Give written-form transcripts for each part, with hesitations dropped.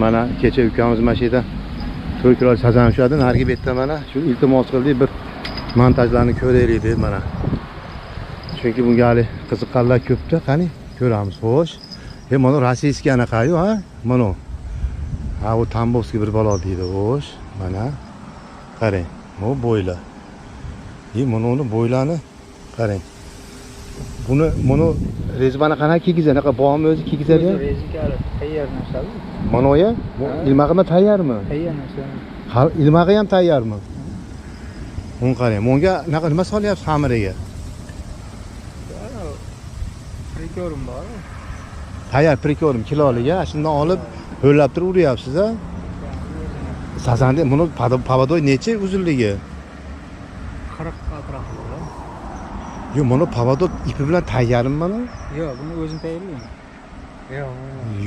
Mana kecha ukamiz mashina to'y kilo sazan ushadi. Narigi betda mana shu iltimos qildik bir montajlarni ko'raylik deb mana. Chunki bunga hali qiziqqanlar ko'pda, qani ko'ramiz. Xo'sh. Mana rossiyskiy anaqa-yu, ha? Mana. Ha, u Tambovskiy bir bola deydi. Xo'sh, mana. Qarang, bu bo'ylar. Mana uni bo'ylarni qarang. Buni rezbani qanaqa kiygiz, anaqa bormi o'zi kiygizadi? Rezikali tayyor narsa. Mana oya, ilmag'imi tayyormi? Tayyor narsa. Ha, ilmag'i ham tayyormi? Buni qarang. Bunga nima solyapsiz xamiriga? Prikorim bor. Tayyor prikorim kiloliga shundan olib ho'llab turib uryapsiz, ha? Sazanda buni pavadoy necha uzunligi? 40 atrof bor. Yo'q, mana pavadoy ipi bilan tayyormi mana? Yo'q, buni o'zim tayyorlayman.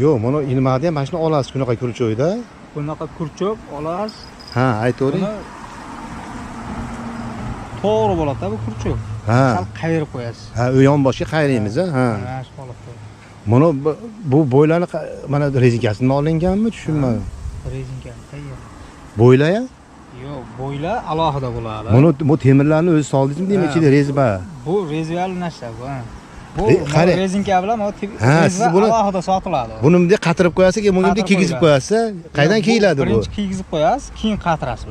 Yo'q, mana ilmag'ida ham mana shuni olasiz, bunaqa kurchoyda. Bunaqa kurchok olasiz. Ha, aytavering. To'g'ri bo'ladi bu kurchok. Ha. Sal qayirib qo'yasiz. Ha, u yonboshga qayraymiz, ha. Mana shu holatda. Mana bu bo'ylarni mana rezinkasidan olinganmi, tushunmadim. Rezinka tayyor. Bo'ylar ham? Yo'q, bo'ylar alohida bo'ladi. Mana bu temirlarni o'zi soldingizmi deymi, ichida rezba. Bu rezvali narsa bu. Bu qarang. rezinka bilan siz buni alohida sotiladi. Buni bunday qatirib qo'yasiz, keyin bunga bunday kiygizib qo'yasiz. Qaydan kiyiladi bu? Birinchi kiygizib qo'yasiz, keyin qatirasiz.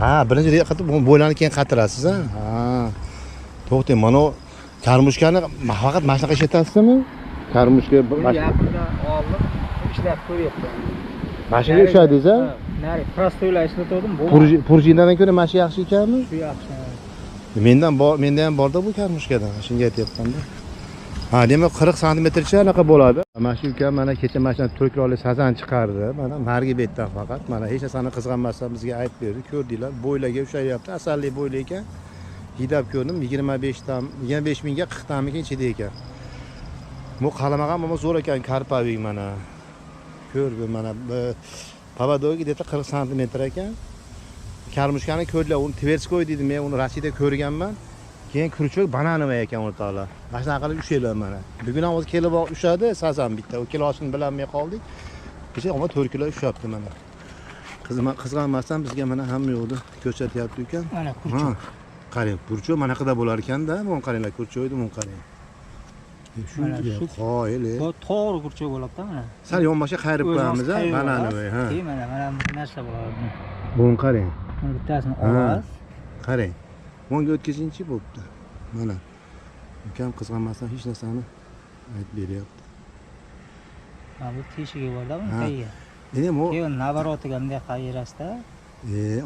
Ha, birinchi bu bo'ylarni keyin qatirasiz, ha? Ha. To'xtang, mana karmushkani faqat mana shunaqa ishlatasizmi? Karmushka yaqinda olib ishlab ko'ryapman. mashina ushladingiz, ha? Nari prostoylar ishlatdim. Bu Purjindan ko'ra mashina yaxshi ekanmi? Shu yaxshi. Menda ham borda bu karmushkadan, shunga aytyapman-da. Ha, demak 40 santimetrcha anaqa bo'ladi. Mana shu ukam mana kecha mashina 4 kiloli sazan chiqardi. Mana narigi betdan faqat. Mana hech narsani qizg'anmasdan bizga aytib berdi. Ko'rdinglar, bo'ylarga ushlayapti. Asalli bo'yli ekan. Hidab ko'rdim, 25 mingga 40 tamikin ichida ekan. Bu qalamag'am ama zo'r ekan, karpavik mana. Ko'rdim mana pavadoyga deta 40 santimetr ekan. Karmushkani ko'rdilar, uni Tverskoy deydi, men uni Rossiyada ko'rganman. Keyin kurchok bananova ekan o'rtoqlar. Mana shunaqa qilib ushlaylar mana. Bugun ham o'zi kelib ushadi, sazan bitta. U kilosini bilolmay qoldik. Kecha ama 4 kilo ushlabdi mana. Qizg'anmasdan bizga mana hamma yo'qdi ko'rsatyapti ekan. Mana kurchok. Qarang, kurchok mana qada bo'lar ekan-da, buni qaranglar, kurchokni buni qarang. Shu qoyil. Bu to'g'ri kurchok bo'ladi-da mana. Sal yonboshga qayrib qo'yamiz, ha, bananova, ha. Mana bu narsa bo'ladi. Buni qarang. Buni bittasini olasiz. Qarang. Bunga o'tkazingchi bo'pti. Mana. Ukam qizg'anmasdan hech narsani aytib beryapti. Ha, bu teshigi borda buni tayyor. Endi bu keyin navorotiga bunday qayirasiz-da.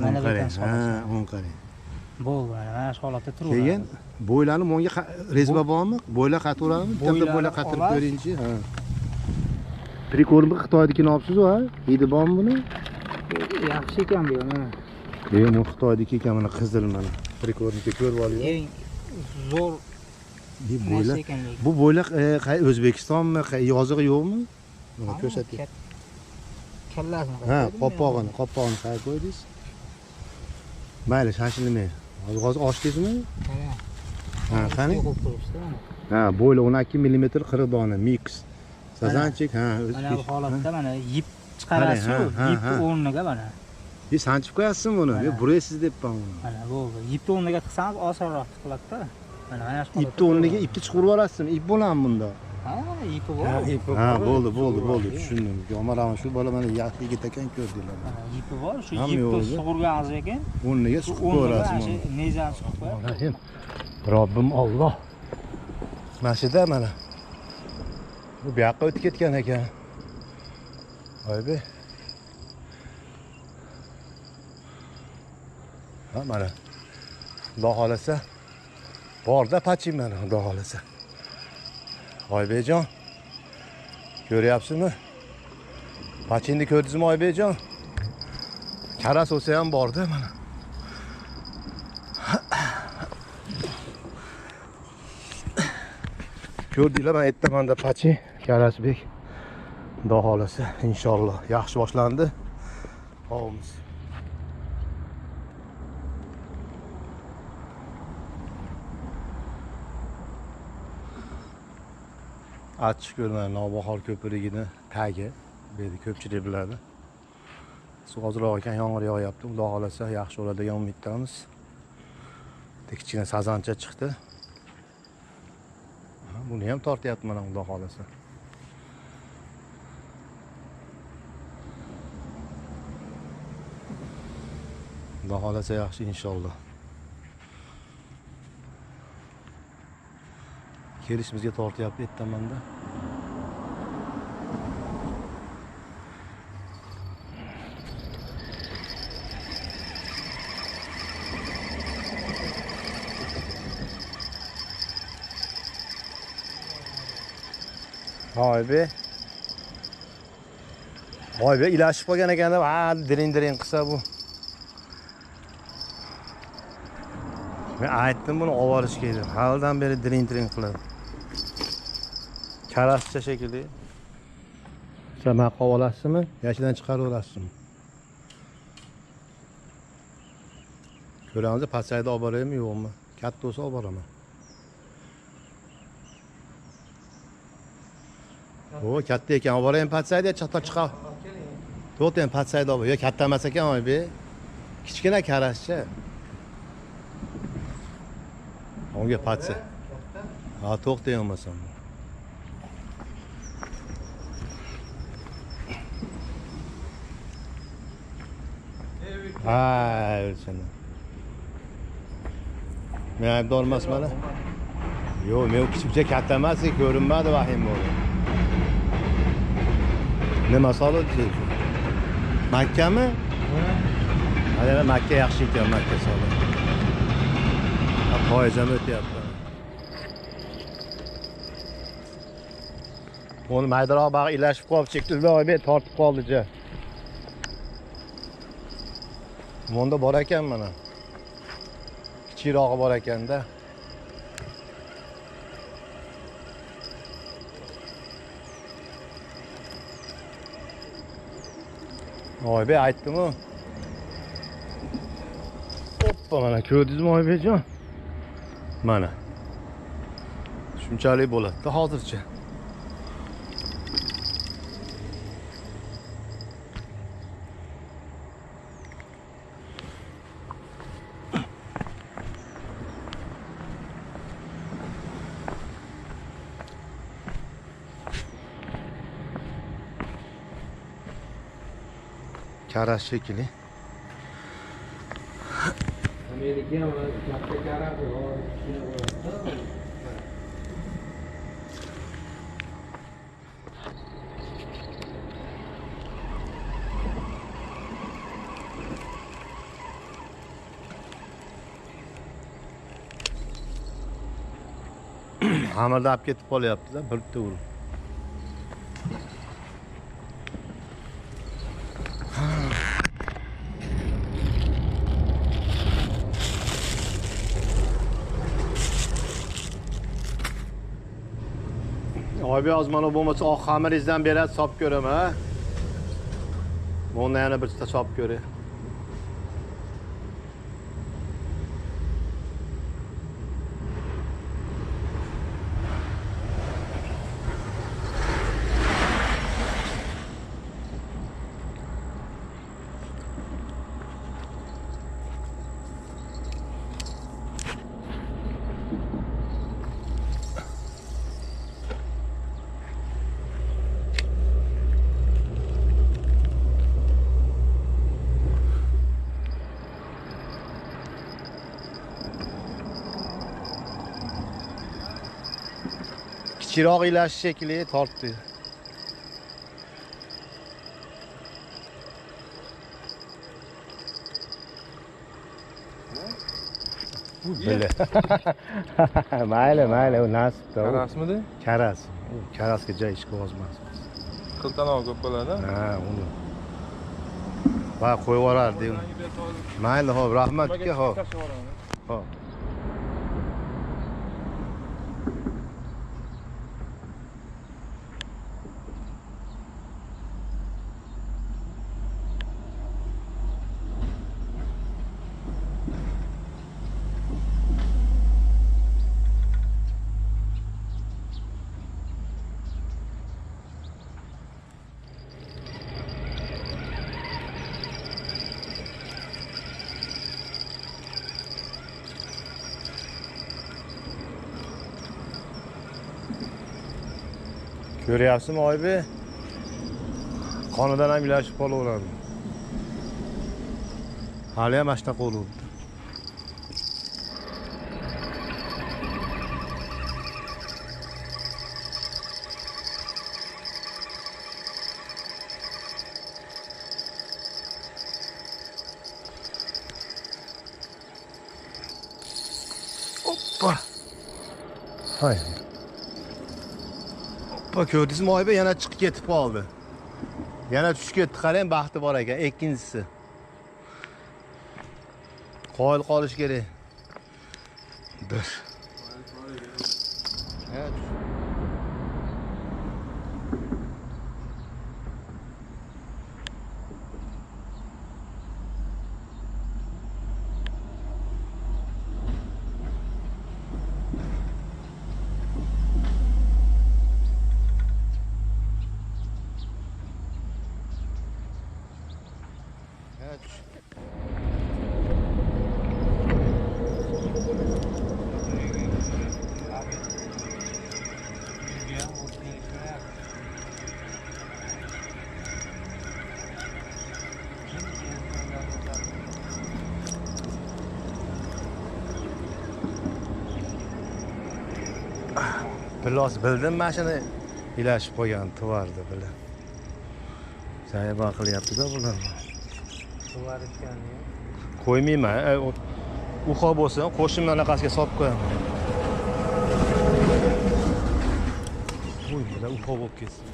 Mana qarang. Ha, uni qarang. Bu mana shu holatda turadi. Keyin bo'ylarni bunga rezba bormi? Bo'ylar qataveradimi? Bitta bo'ylar qatirib ko'ringchi, ha. Prikorni Xitoynikini olibsiz-ku, ha? Hidi bormi buni? Yaxshi ekan bu mana. Bu Xitoyniki ekan, mana qizil mana. Prikorniki ko'rib oling. Eng zo'r bo'ylar. Bu bo'ylar O'zbekistonmi, yozig'i yo'qmi? Mana ko'rsating. Kallasini. Ha, qo'pog'ini qayerga qo'ydingiz? Mayli, shashilmay. Hozir ochdingizmi? Ha, qani? Ha, bo'yli 12 mm 40 dona mix. Sazanchik, ha, mana bu holatda mana yip chiqarasiz-ku, yipni o'rniga mana. Sanchib qo'yasizmi buni? Yo, buraysiz debman buni. Mana bu yipni o'rniga tiqsangiz osonroq tiqiladi-da. Mana shu ipni o'rniga ipni chiqarib olasizmi? Ip bo'ladimi bunda? Ha, ipi bor. Ha, bo'ldi, tushundim. Yo'maram shu bola mana yaxshi yigit ekan, ko'rdinglar. Mana ipi bor, shu ipni sug'urganingiz ekan. O'rniga suqib qo'yasizmi? Nezani suqib qo'yasiz. Robbim Alloh. Mashida mana. Bu yoqqa o'tib ketgan ekan. Voybe. Ha, mana. Xudo xolasa borda pachim mana, xudo xolasa. Oybejon. Ko'ryapsizmi? Pachinni ko'rdingizmi Oybejon? Karas o'sa ham borda mana. Ko'rdinglar, men aytdim-da pachi, Karasbek. Xudo xolasa, inshaalloh yaxshi boshlandi. Ovimiz. Achchiq ko'rman, Nobahor ko'prigini tagi. Bu yerda ko'pchilik biladi. Suv ozroq ekan, yomg'ir yog'yapti. Xudo xolasa yaxshi bo'ladi degan umiddamiz. Kichkina sazancha chiqdi. Buni ham tortyapti mana xudo xolasa. Xudo xolasa yaxshi inshaalloh. Kelishimizga tortyapti ertamanda. Voy be ilashib qolgan ekanda, ha, diring qilsa bu. Men aytdim buni olib olish kerak. Haldan beri diring qiladi. Karascha shekilli. Sen maqqa olasizmi? Yashidan chiqarib olasizmi? Ko'ramiz, patsayda olib boraymi, yo'qmi? Katta bo'lsa olib boraman. O, katta ekan, olib boraymi patsayda, chaqta chiqar. To'g'ri, ham patsayda olib. Yo, katta emas ekan, oybe. Kichkina karascha. Onga patsa. Ha, to'xtay olmasam. Ha, o'lchana. Men aybdor emasman. Yo'q, men kichikcha katta emas, ko'rinmadi vahim bo'ldi. Nima soladi? Makkami? Hali Makka yaxshi ekan, Makka soladi. Poyezam o'tyapti. Uni maydaroq bag'i ilashib qolib, chektirib tortib qoldi-cha. Bunda bor ekan mana. Kichirog'i bor ekanda. Oybe aytdim-ku. Hoppa, mana ko'rdingizmi Oybejon? Mana. Shunchalik bo'ladi hozircha. Karas shekilli. Hamirda olib ketib qolyapti-da, birta urib. Oybe ozmana bo'lmasa oq xamiringizdan beradi, solib ko'raman, ha. Bunda yana bitta solib ko'ray. Kichikroq ilash shekilli tortdi. Bile. Mayli, u nasibda. Karasmidi? Karas. Karasga joy ish qozmas. Qiltanoq ko'p bo'ladi. Ha, uni. Va qo'yib yuborardi. Mayli, xo'p, rahmatga, xo'p. Xo'p. Ko'ryapsizmi Oybek? Qonidan ham ilashib qolaveradi. Hali ham mana shunaqa bo'ldi. Hoppa. Hay. Hoppa, ko'rdingizmi Oybek? Yana chiqib ketib qoldi. Yana tushib ketdi. Qarang, baxti bor ekan. Ikkinchisi. Qoyil qolish kerak. Dur. Evet. Evet. Bilos bildim mashina ilashib qo'ygan tuvardi bilan. Sayba qilyapti-da bular. Tuvar ishkani. Qo'ymayman. Uxo bo'lsa, qo'shimni anaqasiga solib qo'yaman. Voy, bular uxo bo'lib ketsin.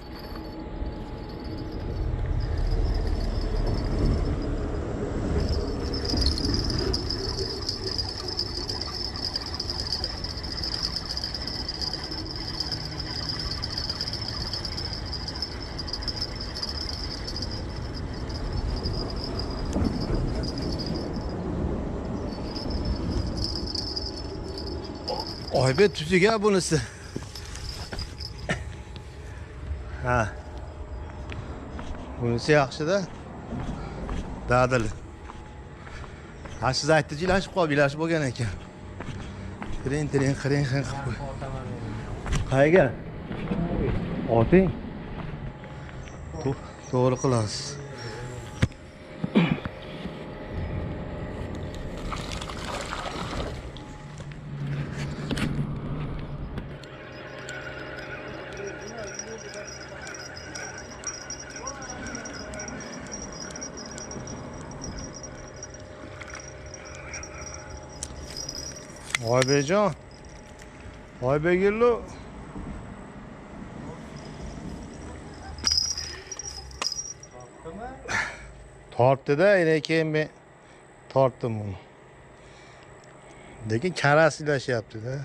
Oybek tuziga bunisi. Ha. Bunisi yaxshi-da. Dadil. Ha, siz aytdingiz, ilashib bo'lgan ekan. Qiring qilib qo'y. Qayga? Oting. To'g'ri qilasiz. Oybekjon. Oybekillo. Tortdi-da, keyin men tortdim uni. Lekin karasi ilashyapti-da.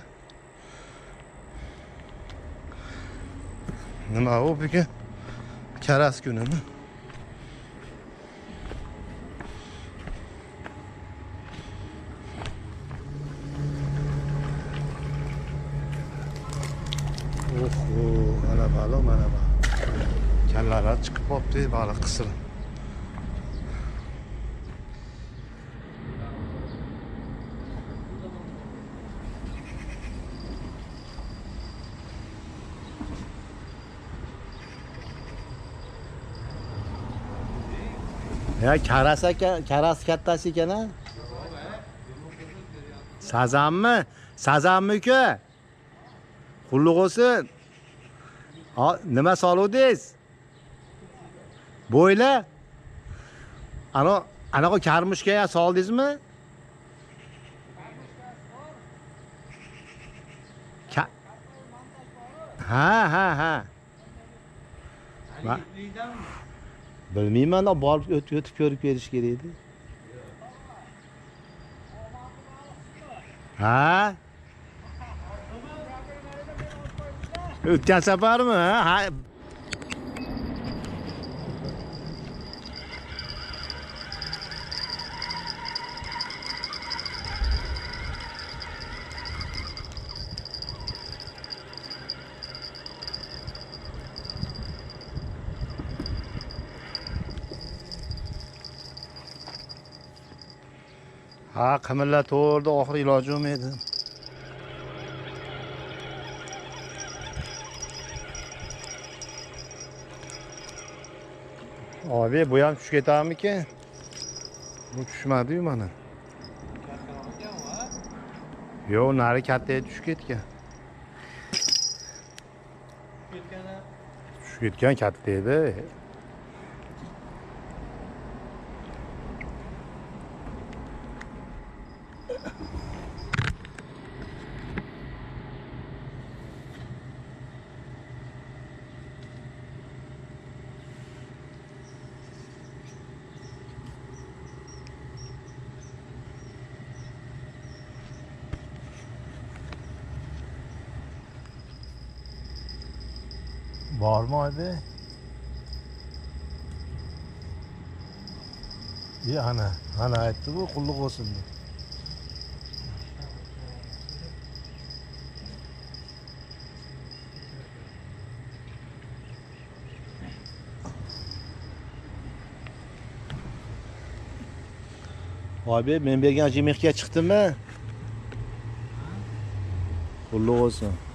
Nima u bugun? Karas kunimi? Mana balo. Kallalar chiqib qopti, baliq qisir. Ya karas kattasi ekan-a? Sazanmi? Sazanmi uka? Qulluq olsin. Nima soluvdingiz? Bo'yla? Anaqa karmushga soldingizmi? Ha. Bilmayman, borib o'tib ko'rib berish kerak edi. Ha? O'tgan safarmi? Ha. Ha, qimirlataverdi, oxiri iloji yo'q edi. Abi bu ham tushib ketarmikin? Bu tushmadi-yu mana. Yo'q, nari kattaga tushib ketgan. Tushib ketgan katta edi. Bormi abi? İyi ana aytdi bu qulluq olsun deb. Abi men bergan jemixga chiqdimi? Qulluq olsun.